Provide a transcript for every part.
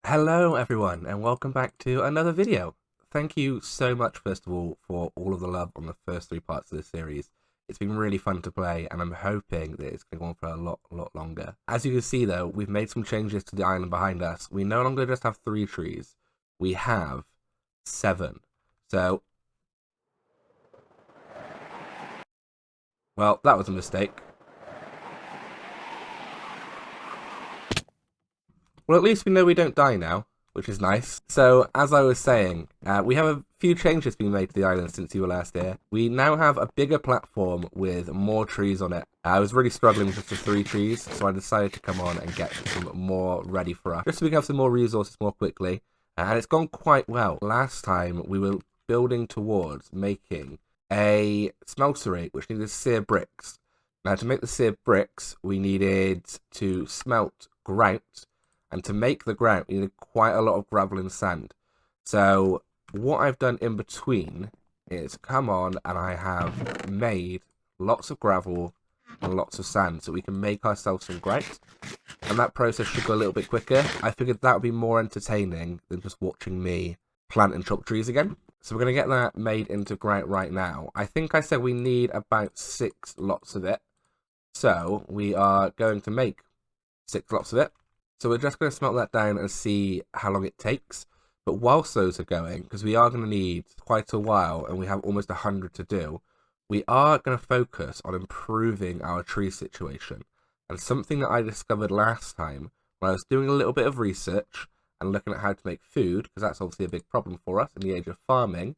Hello everyone and welcome back to another video. Thank you so much first of all of the love on the first three parts of this series. It's been really fun to play and I'm hoping that it's going to go on for a lot longer. As you can see though, we've made some changes to the island behind us. We no longer just have 3 trees, we have 7. So, well, that was a mistake. Well, at least we know we don't die now, which is nice. So, as I was saying, we have a few changes being made to the island since you were last here. We now have a bigger platform with more trees on it. I was really struggling with just the 3 trees, so I decided to come on and get some more ready for us, just so we can have some more resources more quickly. And it's gone quite well. Last time, we were building towards making a smeltery, which needed sear bricks. Now, to make the sear bricks, we needed to smelt grout, and to make the grout, you need quite a lot of gravel and sand. So what I've done in between is come on and I have made lots of gravel and lots of sand so we can make ourselves some grout. And that process should go a little bit quicker. I figured that would be more entertaining than just watching me plant and chop trees again. So we're going to get that made into grout right now. I think I said we need about 6 lots of it. So we are going to make 6 lots of it. So we're just going to smelt that down and see how long it takes. But whilst those are going, because we are going to need quite a while and we have almost 100 to do, we are going to focus on improving our tree situation. And something that I discovered last time when I was doing a little bit of research and looking at how to make food, because that's obviously a big problem for us in the age of farming,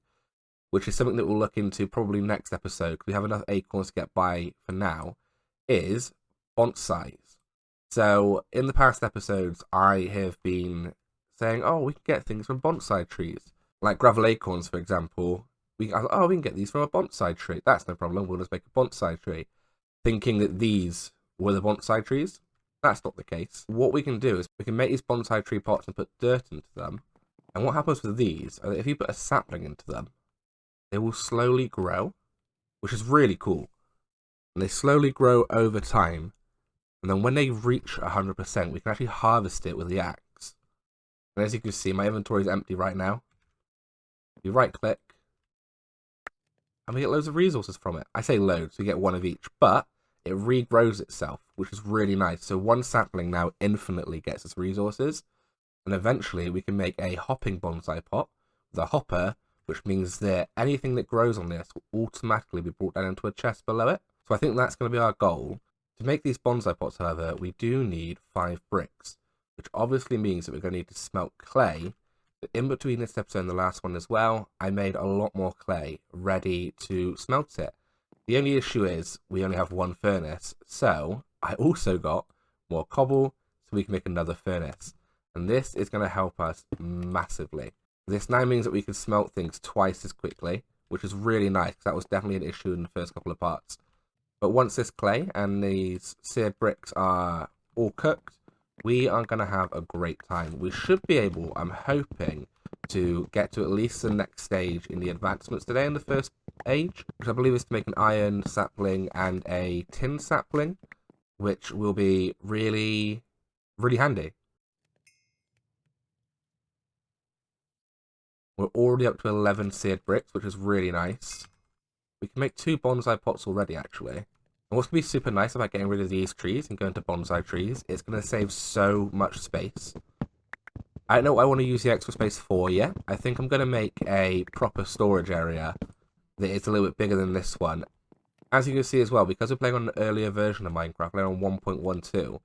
which is something that we'll look into probably next episode because we have enough acorns to get by for now, is bonsais. So, in the past episodes, I have been saying, oh, we can get things from bonsai trees. Like gravel acorns, for example. We can get these from a bonsai tree. That's no problem, we'll just make a bonsai tree. Thinking that these were the bonsai trees. That's not the case. What we can do is we can make these bonsai tree pots and put dirt into them. And what happens with these, if you put a sapling into them, they will slowly grow, which is really cool. And they slowly grow over time. And then when they reach 100%, we can actually harvest it with the axe. And as you can see, my inventory is empty right now. You right click, and we get loads of resources from it. I say loads, we get 1 of each, but it regrows itself, which is really nice. So 1 sapling now infinitely gets us resources. And eventually we can make a hopping bonsai pot with a hopper, which means that anything that grows on this will automatically be brought down into a chest below it. So I think that's going to be our goal. To make these bonsai pots, however, we do need 5 bricks, which obviously means that we're going to need to smelt clay. But in between this episode and the last one as well, I made a lot more clay ready to smelt it. The only issue is we only have 1 furnace, so I also got more cobble so we can make another furnace. And this is going to help us massively. This now means that we can smelt things twice as quickly, which is really nice because that was definitely an issue in the first couple of parts. But once this clay and these seared bricks are all cooked, we are going to have a great time. We should be able, I'm hoping, to get to at least the next stage in the advancements today in the first age, which I believe is to make an iron sapling and a tin sapling, which will be really, really handy. We're already up to 11 seared bricks, which is really nice. We can make 2 bonsai pots already, actually. And what's going to be super nice about getting rid of these trees and going to bonsai trees, it's going to save so much space. I don't know what I want to use the extra space for yet. I think I'm going to make a proper storage area that is a little bit bigger than this one. As you can see as well, because we're playing on an earlier version of Minecraft, playing on 1.12,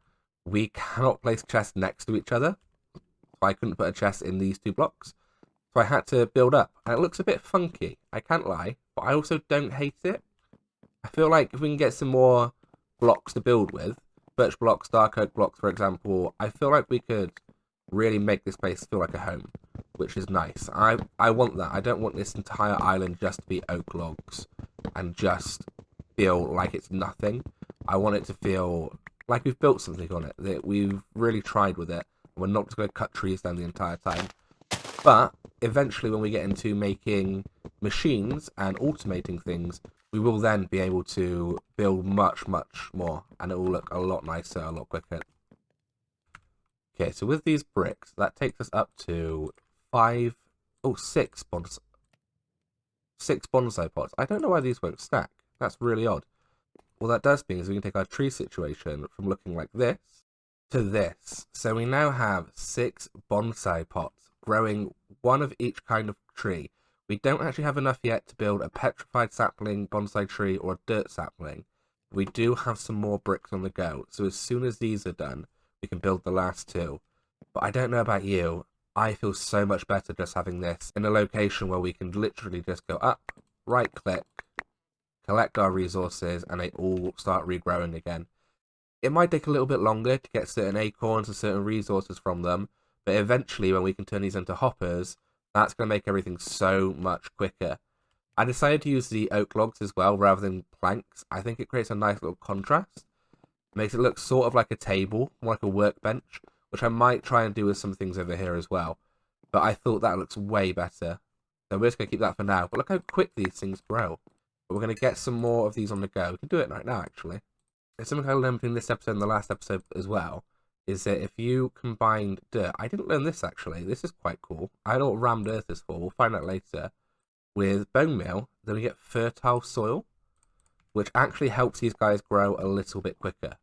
we cannot place chests next to each other. So I couldn't put a chest in these 2 blocks. So I had to build up. And it looks a bit funky, I can't lie, but I also don't hate it. I feel like if we can get some more blocks to build with, birch blocks, dark oak blocks, for example, I feel like we could really make this place feel like a home, which is nice. I want that. I don't want this entire island just to be oak logs and just feel like it's nothing. I want it to feel like we've built something on it, that we've really tried with it. We're not just going to cut trees down the entire time. But eventually when we get into making machines and automating things, we will then be able to build much more, and it will look a lot nicer, a lot quicker. Okay, so with these bricks, that takes us up to 6 bonsai pots. I don't know why these won't stack. That's really odd. What that does mean is we can take our tree situation from looking like this to this. So we now have 6 bonsai pots growing one of each kind of tree. We don't actually have enough yet to build a petrified sapling bonsai tree or a dirt sapling. We do have some more bricks on the go. So as soon as these are done, we can build the last 2. But I don't know about you. I feel so much better just having this in a location where we can literally just go up, right click, collect our resources, and they all start regrowing again. It might take a little bit longer to get certain acorns and certain resources from them, but eventually when we can turn these into hoppers, that's going to make everything so much quicker. I decided to use the oak logs as well rather than planks. I think it creates a nice little contrast. It makes it look sort of like a table, more like a workbench, which I might try and do with some things over here as well. But I thought that looks way better. So we're just going to keep that for now. But look how quick these things grow. But we're going to get some more of these on the go. We can do it right now, actually. It's something I learned between this episode and the last episode as well, is that if you combined dirt... I didn't learn this, actually. This is quite cool. I don't know what rammed earth is for. We'll find out later. With bone meal, then we get fertile soil, which actually helps these guys grow a little bit quicker.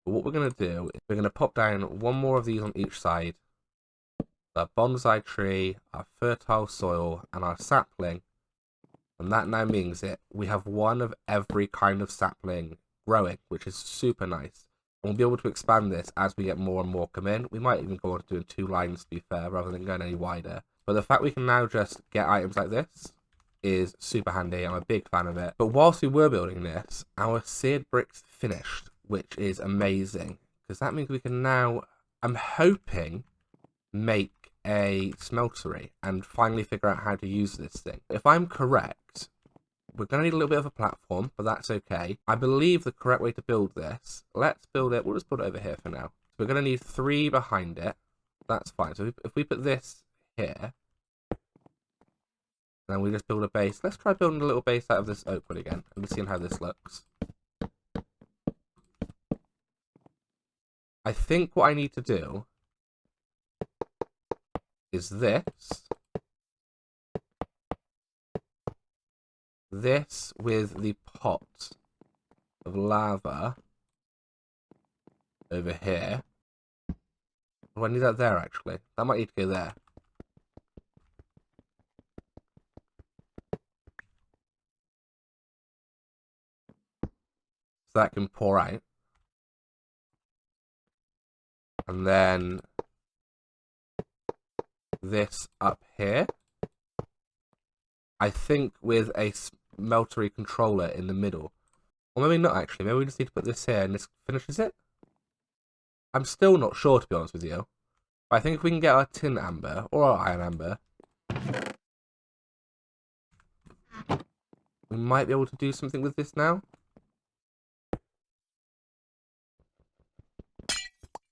But what we're going to do is we're going to pop down one more of these on each side. The bonsai tree, our fertile soil, and our sapling. And that now means that we have one of every kind of sapling growing, which is super nice. And we'll be able to expand this as we get more and more come in. We might even go on to doing 2 lines, to be fair, rather than going any wider. But the fact we can now just get items like this is super handy. I'm a big fan of it. But whilst we were building this, our seared bricks finished, which is amazing. Because that means we can now, I'm hoping, make a smeltery and finally figure out how to use this thing. If I'm correct, we're going to need a little bit of a platform, but that's okay. I believe the correct way to build this, let's build it, we'll just put it over here for now. So we're going to need 3 behind it. That's fine. So if we put this here, then we just build a base. Let's try building a little base out of this oak wood again and seeing how this looks. I think what I need to do is this with the pot of lava over here. Oh, I need that there, actually. That might need to go there. So that can pour out. And then this up here. I think with a smeltery controller in the middle. Or maybe not, actually. Maybe we just need to put this here and this finishes it. I'm still not sure, to be honest with you. But I think if we can get our tin amber, or our iron amber, we might be able to do something with this now.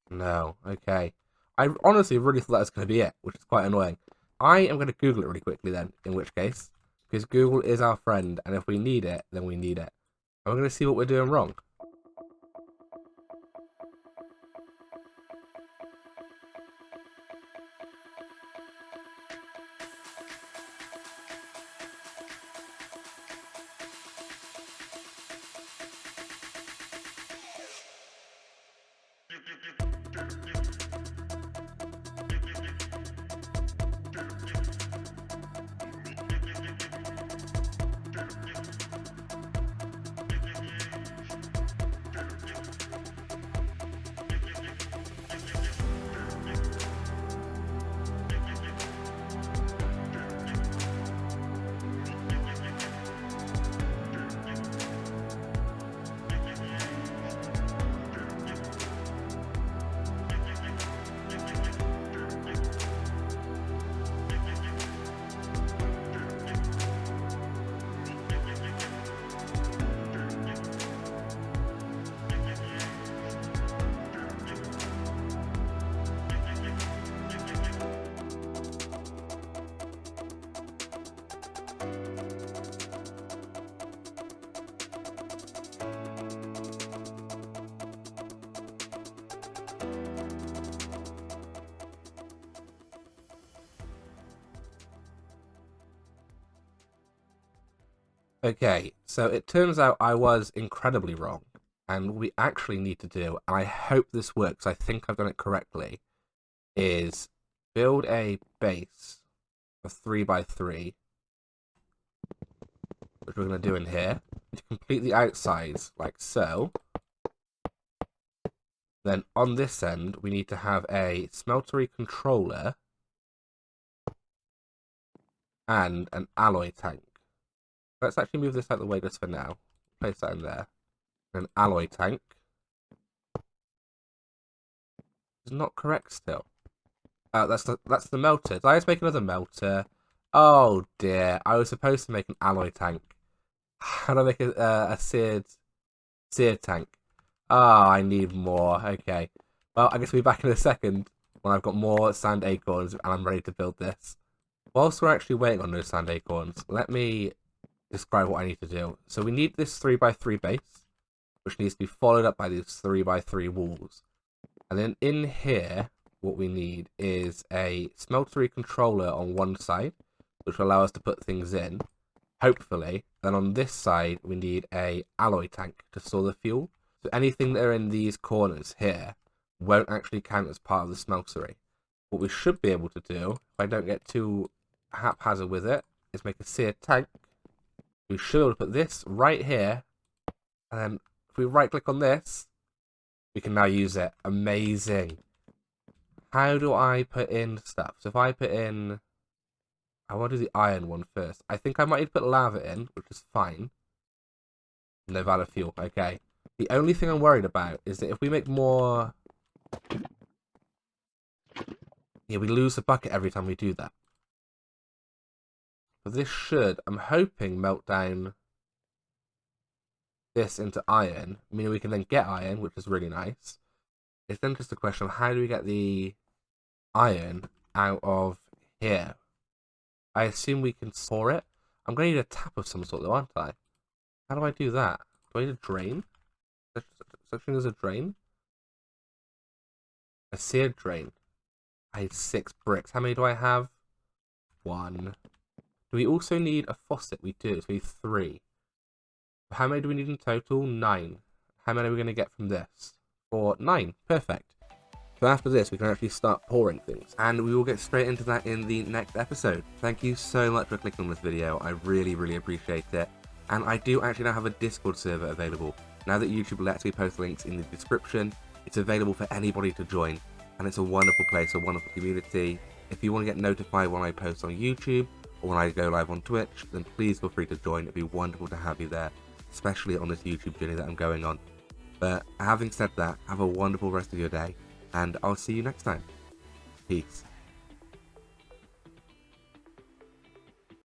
No, okay. I honestly really thought that was going to be it, which is quite annoying. I am going to Google it really quickly then, in which case, because Google is our friend, and if we need it, then we need it. And we're going to see what we're doing wrong. Okay, so it turns out I was incredibly wrong. And what we actually need to do, and I hope this works, I think I've done it correctly, is build a base of 3x3, which we're going to do in here, to complete the outsides, like so. Then on this end, we need to have a smeltery controller and an alloy tank. Let's actually move this out of the way just for now. Place that in there. An alloy tank. It's not correct still. Oh, that's the melter. Did I just make another melter? Oh dear, I was supposed to make an alloy tank. How do I make a seared tank? Ah, I need more. Okay. Well, I guess we'll be back in a second when I've got more sand acorns and I'm ready to build this. Whilst we're actually waiting on those sand acorns, let me describe what I need to do. So we need this 3x3 base, which needs to be followed up by these 3x3 walls. And then in here, what we need is a smeltery controller on one side, which will allow us to put things in, hopefully. Then on this side, we need a alloy tank to store the fuel. So anything that are in these corners here won't actually count as part of the smeltery. What we should be able to do, if I don't get too haphazard with it, is make a seared tank. We should be able to put this right here, and then if we right click on this, we can now use it. Amazing. How do I put in stuff? So if I put in, I want to do the iron one first. I think I might need to put lava in, which is fine. No valid fuel. Okay. The only thing I'm worried about is that if we make more, yeah, we lose the bucket every time we do that. But this should, I'm hoping, melt down this into iron, meaning we can then get iron, which is really nice. It's then just a question of how do we get the iron out of here? I assume we can store it. I'm going to need a tap of some sort though, aren't I? How do I do that? Do I need a drain? Such thing as a drain? A seared drain. I need 6 bricks. How many do I have? 1. Do we also need a faucet? We do. So we need 3. How many do we need in total? 9. How many are we going to get from this? 4. 9. Perfect. So after this, we can actually start pouring things. And we will get straight into that in the next episode. Thank you so much for clicking on this video. I really, really appreciate it. And I do actually now have a Discord server available. Now that YouTube lets me post links in the description, it's available for anybody to join. And it's a wonderful place, a wonderful community. If you want to get notified when I post on YouTube or when I go live on Twitch, then please feel free to join. It'd be wonderful to have you there, especially on this YouTube journey that I'm going on. But having said that, have a wonderful rest of your day, and I'll see you next time. Peace.